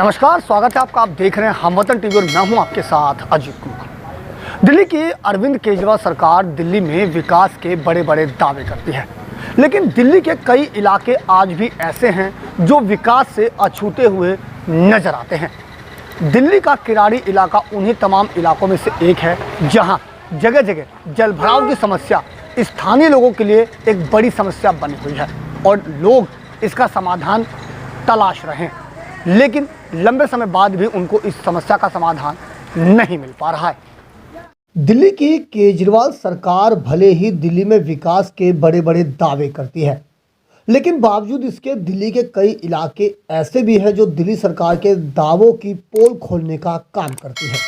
नमस्कार, स्वागत है आपका। आप देख रहे हैं हमवतन टीवी और मैं हूं आपके साथ अजीत कुमार। दिल्ली की अरविंद केजरीवाल सरकार दिल्ली में विकास के बड़े बड़े दावे करती है, लेकिन दिल्ली के कई इलाके आज भी ऐसे हैं जो विकास से अछूते हुए नजर आते हैं। दिल्ली का किराड़ी इलाका उन्हीं तमाम इलाकों में से एक है जहां जगह जगह जलभराव की समस्या स्थानीय लोगों के लिए एक बड़ी समस्या बनी हुई है और लोग इसका समाधान तलाश रहे हैं, लेकिन लंबे समय बाद भी उनको इस समस्या का समाधान नहीं मिल पा रहा है। दिल्ली की केजरीवाल सरकार भले ही दिल्ली में विकास के बड़े बड़े दावे करती है, लेकिन बावजूद इसके दिल्ली के कई इलाके ऐसे भी हैं जो दिल्ली सरकार के दावों की पोल खोलने का काम करती है।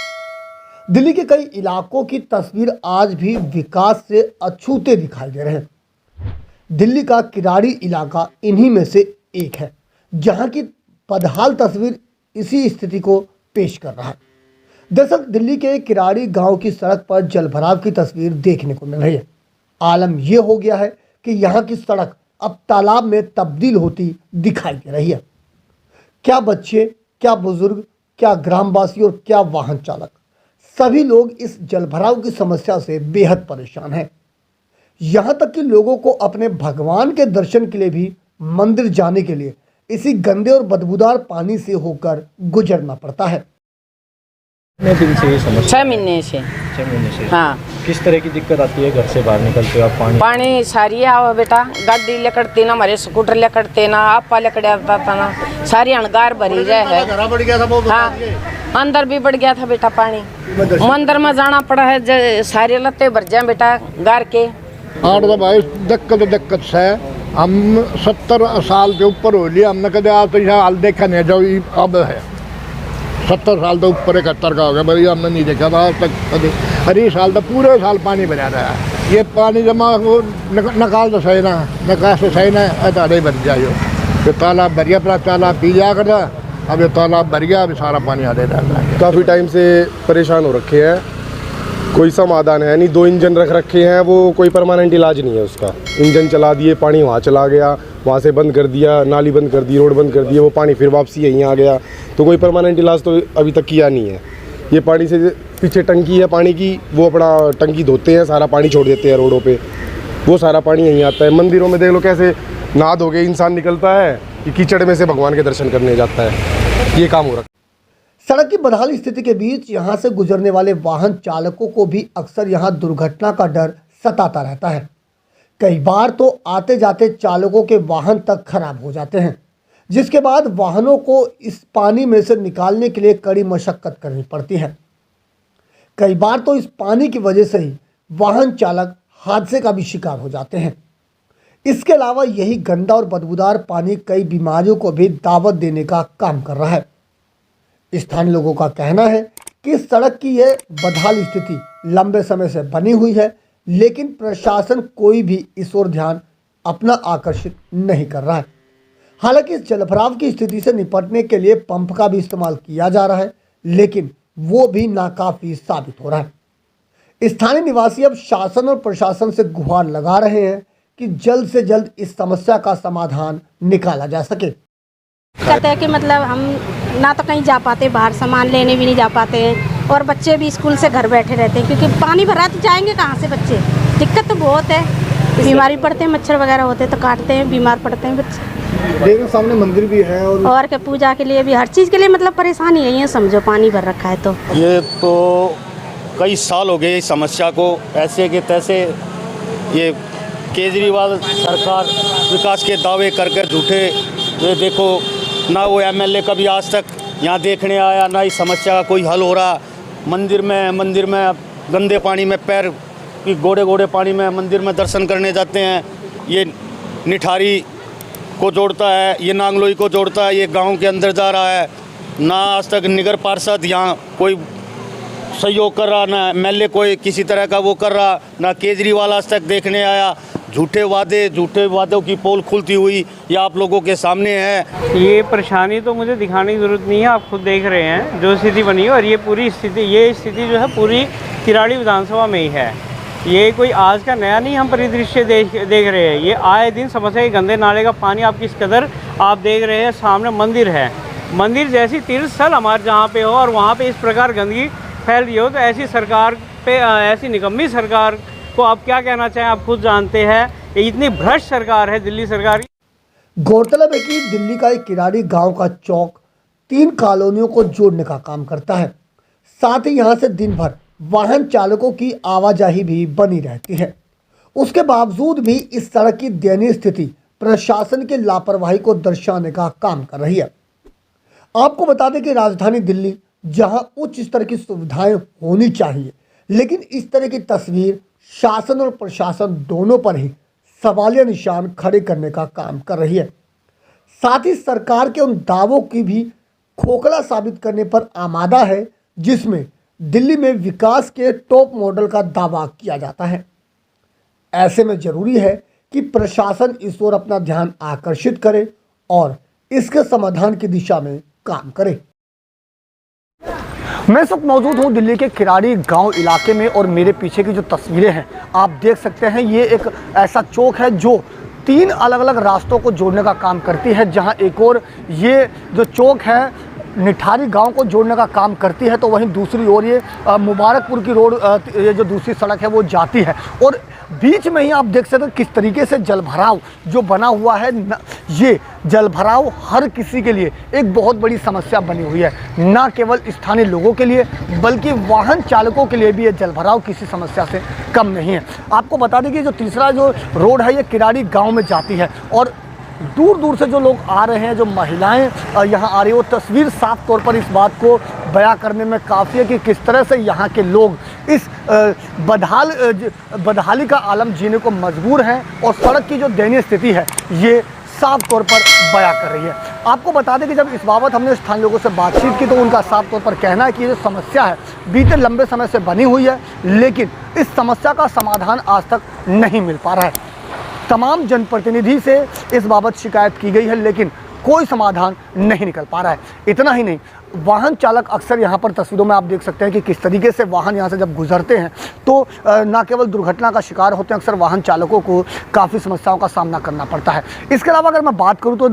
दिल्ली के कई इलाकों की तस्वीर आज भी विकास से अछूते दिखाई दे रहे हैं। दिल्ली का किराड़ी इलाका इन्हीं में से एक है, जहां की बदहाल तस्वीर इसी स्थिति को पेश कर रहा है। दरअसल दिल्ली के किराड़ी गांव की सड़क पर जलभराव की तस्वीर देखने को मिल रही है। आलम यह हो गया है कि यहां की सड़क अब तालाब में तब्दील होती दिखाई दे रही है। क्या बच्चे, क्या बुजुर्ग, क्या ग्रामवासी और क्या वाहन चालक, सभी लोग इस जलभराव की समस्या से बेहद परेशान हैं। यहां तक कि लोगों को अपने भगवान के दर्शन के लिए भी मंदिर जाने के लिए इसी गंदे और बदबूदार पानी से होकर गुजरना पड़ता है। कितने दिन से ये समस्या? 6 महीने से। 6 महीने से। हाँ। किस तरह की दिक्कत आती है? घर से बाहर निकलते हो आप पानी सारी आओ बेटा, गाड़ी लेकड़ते ना, हमारे स्कूटर लेकड़ते ना, आपा लेकड़े आता था ना, सारी अणगार भरी रहे है। हाँ, अंदर भी बढ़ गया था बेटा पानी, मंदिर में जाना पड़ा है, सारे लत्ते भर जाए बेटा गार के। तो भाई दिक्कत से हम 70 साल के ऊपर हो लिया, हमने कदे आज तो यहाँ हाल देखा नहीं जो अब है। 70 साल तो ऊपर 71 का हो गया भाई, हमने नहीं देखा था आज तक कभी। हर ही साल तो पूरे साल पानी भरा रहा है। ये पानी जमा वो निकाल तो सही ना, निकाल तो सही ना, ऐसा नहीं भर जाए। तो तालाब भर गया, अपना तालाब पी जा कर, अब ये तालाब भर गया, अभी सारा पानी आ रहा है। काफ़ी टाइम से परेशान हो रखे हैं, कोई समाधान है नहीं। 2 इंजन रख रखे हैं, वो कोई परमानेंट इलाज नहीं है उसका। इंजन चला दिए, पानी वहाँ चला गया, वहाँ से बंद कर दिया, नाली बंद कर दी, रोड बंद कर दिए, वो पानी फिर वापसी यहीं आ गया। तो कोई परमानेंट इलाज तो अभी तक किया नहीं है। ये पानी से पीछे टंकी है पानी की, वो अपना टंकी धोते हैं, सारा पानी छोड़ देते हैं रोडों पर, वो सारा पानी यहीं आता है। मंदिरों में देख लो कैसे नहा धो के इंसान निकलता है कि कीचड़ में से भगवान के दर्शन करने जाता है। ये काम हो रहा है। सड़क की बदहाल स्थिति के बीच यहां से गुजरने वाले वाहन चालकों को भी अक्सर यहां दुर्घटना का डर सताता रहता है। कई बार तो आते जाते चालकों के वाहन तक खराब हो जाते हैं, जिसके बाद वाहनों को इस पानी में से निकालने के लिए कड़ी मशक्कत करनी पड़ती है। कई बार तो इस पानी की वजह से ही वाहन चालक हादसे का भी शिकार हो जाते हैं। इसके अलावा यही गंदा और बदबूदार पानी कई बीमारियों को भी दावत देने का काम कर रहा है। स्थानीय लोगों का कहना है कि सड़क की यह बदहाल स्थिति लंबे समय से बनी हुई है, लेकिन प्रशासन कोई भी इस ओर ध्यान अपना आकर्षित नहीं कर रहा है। हालांकि इस जलभराव की स्थिति से निपटने के लिए पंप का भी इस्तेमाल किया जा रहा है, लेकिन वो भी नाकाफी साबित हो रहा है। स्थानीय निवासी अब शासन और प्रशासन से गुहार लगा रहे हैं कि जल्द से जल्द इस समस्या का समाधान निकाला जा सके। कहते हैं कि मतलब हम ना तो कहीं जा पाते, बाहर सामान लेने भी नहीं जा पाते हैं, और बच्चे भी स्कूल से घर बैठे रहते हैं क्योंकि पानी भरा तो जाएंगे कहाँ से बच्चे। दिक्कत तो बहुत है, बीमारी पड़ते हैं, मच्छर वगैरह होते हैं तो काटते हैं, बीमार पड़ते हैं बच्चे। देखो सामने मंदिर भी है और के पूजा के लिए भी, हर चीज़ के लिए मतलब परेशानी यही है, समझो पानी भर रखा है। तो ये तो कई साल हो गए इस समस्या को ऐसे के तैसे। ये केजरीवाल सरकार विकास के दावे करके झूठे, ये देखो ना वो एमएलए कभी आज तक यहाँ देखने आया, ना इस समस्या का कोई हल हो रहा। मंदिर में गंदे पानी में पैर की गोड़े पानी में मंदिर में दर्शन करने जाते हैं। ये निठारी को जोड़ता है, ये नांगलोई को जोड़ता है, ये गांव के अंदर जा रहा है। ना आज तक नगर पार्षद यहाँ कोई सहयोग कर रहा, ना एमएलए कोई किसी तरह का वो कर रहा, ना केजरीवाल आज तक देखने आया। झूठे वादों की पोल खुलती हुई ये आप लोगों के सामने है। ये परेशानी तो मुझे दिखाने की ज़रूरत नहीं है, आप खुद देख रहे हैं जो स्थिति बनी है। और ये स्थिति जो है पूरी किराड़ी विधानसभा में ही है। ये कोई आज का नया नहीं हम परिदृश्य देख रहे हैं। ये आए दिन समस्या, गंदे नाले का पानी आप किस कदर आप देख रहे हैं। सामने मंदिर है, मंदिर जैसी तीर्थ स्थल हमारे जहाँ पे हो और वहाँ पे इस प्रकार गंदगी फैल रही हो, तो ऐसी सरकार पे, ऐसी निकम्मी सरकार को आप क्या कहना चाहें? आप खुद जानते हैं ये इतनी भ्रष्ट सरकार है दिल्ली सरकार। गौरतलब है कि दिल्ली का एक किराड़ी गांव का चौक 3 कॉलोनियों को जोड़ने का काम करता है। साथ ही यहां से दिन भर वाहन चालकों की आवाजाही भी बनी रहती है। उसके बावजूद भी इस सड़क की दयनीय स्थिति प्रशासन की लापरवाही को दर्शाने का काम कर रही है। आपको बता दें कि राजधानी दिल्ली जहां उच्च स्तर की सुविधाएं होनी चाहिए, लेकिन इस तरह की तस्वीर शासन और प्रशासन दोनों पर ही सवालिया निशान खड़े करने का काम कर रही है। साथ ही सरकार के उन दावों की भी खोखला साबित करने पर आमादा है, जिसमें दिल्ली में विकास के टॉप मॉडल का दावा किया जाता है। ऐसे में जरूरी है कि प्रशासन इस ओर अपना ध्यान आकर्षित करे और इसके समाधान की दिशा में काम करे। मैं इस वक्त मौजूद हूँ दिल्ली के किराड़ी गांव इलाके में और मेरे पीछे की जो तस्वीरें हैं आप देख सकते हैं, ये एक ऐसा चौक है जो 3 अलग अलग रास्तों को जोड़ने का काम करती है। जहां एक और ये जो चौक है निठारी गांव को जोड़ने का काम करती है, तो वहीं दूसरी ओर ये मुबारकपुर की रोड, ये जो दूसरी सड़क है वो जाती है। और बीच में ही आप देख सकते हैं किस तरीके से जलभराव जो बना हुआ है। ये जलभराव हर किसी के लिए एक बहुत बड़ी समस्या बनी हुई है, ना केवल स्थानीय लोगों के लिए बल्कि वाहन चालकों के लिए भी ये जलभराव किसी समस्या से कम नहीं है। आपको बता दें कि जो तीसरा जो रोड है ये किराड़ी गाँव में जाती है और दूर दूर से जो लोग आ रहे हैं, जो महिलाएं यहाँ आ रही है, वो तस्वीर साफ तौर पर इस बात को बयां करने में काफ़ी है कि किस तरह से यहाँ के लोग इस बदहाली का आलम जीने को मजबूर हैं और सड़क की जो दयनीय स्थिति है ये साफ तौर पर बयां कर रही है। आपको बता दें कि जब इस बाबत हमने स्थानीय लोगों से बातचीत की तो उनका साफ तौर पर कहना है कि ये जो समस्या है बीते लंबे समय से बनी हुई है, लेकिन इस समस्या का समाधान आज तक नहीं मिल पा रहा है। तमाम जनप्रतिनिधि से इस बाबत शिकायत की गई है, लेकिन कोई समाधान नहीं निकल पा रहा है। इतना ही नहीं, वाहन चालक अक्सर यहाँ पर तस्वीरों में आप देख सकते हैं कि किस तरीके से वाहन यहाँ से जब गुजरते हैं तो ना केवल दुर्घटना का शिकार होते हैं, अक्सर वाहन चालकों को काफ़ी समस्याओं का सामना करना पड़ता है। इसके अलावा अगर मैं बात करूँ तो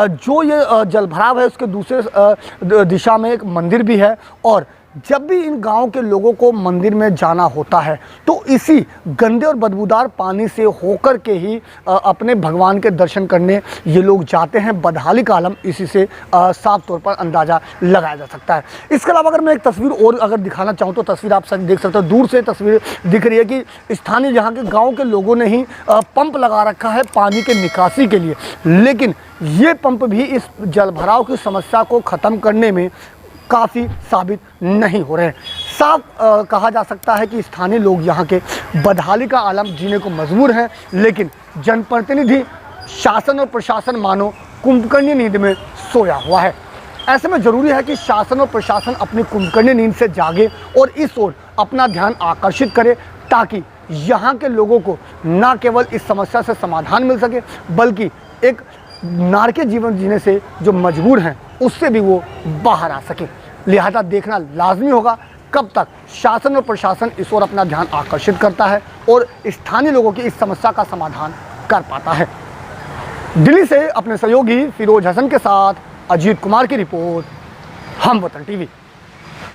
जो ये जलभराव है उसके दूसरे दिशा में एक मंदिर भी है और जब भी इन गांव के लोगों को मंदिर में जाना होता है तो इसी गंदे और बदबूदार पानी से होकर के ही अपने भगवान के दर्शन करने ये लोग जाते हैं। बदहाली का आलम इसी से साफ तौर पर अंदाज़ा लगाया जा सकता है। इसके अलावा अगर मैं एक तस्वीर और अगर दिखाना चाहूँ तो तस्वीर आप सब देख सकते हो, दूर से तस्वीर दिख रही है कि स्थानीय यहाँ के गाँव के लोगों ने ही पंप लगा रखा है पानी के निकासी के लिए, लेकिन ये पंप भी इस जलभराव की समस्या को ख़त्म करने में काफ़ी साबित नहीं हो रहे हैं। साफ कहा जा सकता है कि स्थानीय लोग यहाँ के बदहाली का आलम जीने को मजबूर हैं, लेकिन जनप्रतिनिधि शासन और प्रशासन मानो कुंभकर्णी नींद में सोया हुआ है। ऐसे में ज़रूरी है कि शासन और प्रशासन अपनी कुंभकर्णी नींद से जागे और इस ओर अपना ध्यान आकर्षित करे ताकि यहाँ के लोगों को न केवल इस समस्या से समाधान मिल सके बल्कि एक नारकीय जीवन जीने से जो मजबूर हैं उससे भी वो बाहर आ सके। लिहाजा देखना लाजमी होगा कब तक शासन और प्रशासन इस ओर अपना ध्यान आकर्षित करता है और स्थानीय लोगों की इस समस्या का समाधान कर पाता है। दिल्ली से अपने सहयोगी फिरोज हसन के साथ अजीत कुमार की रिपोर्ट, हम वतन टीवी।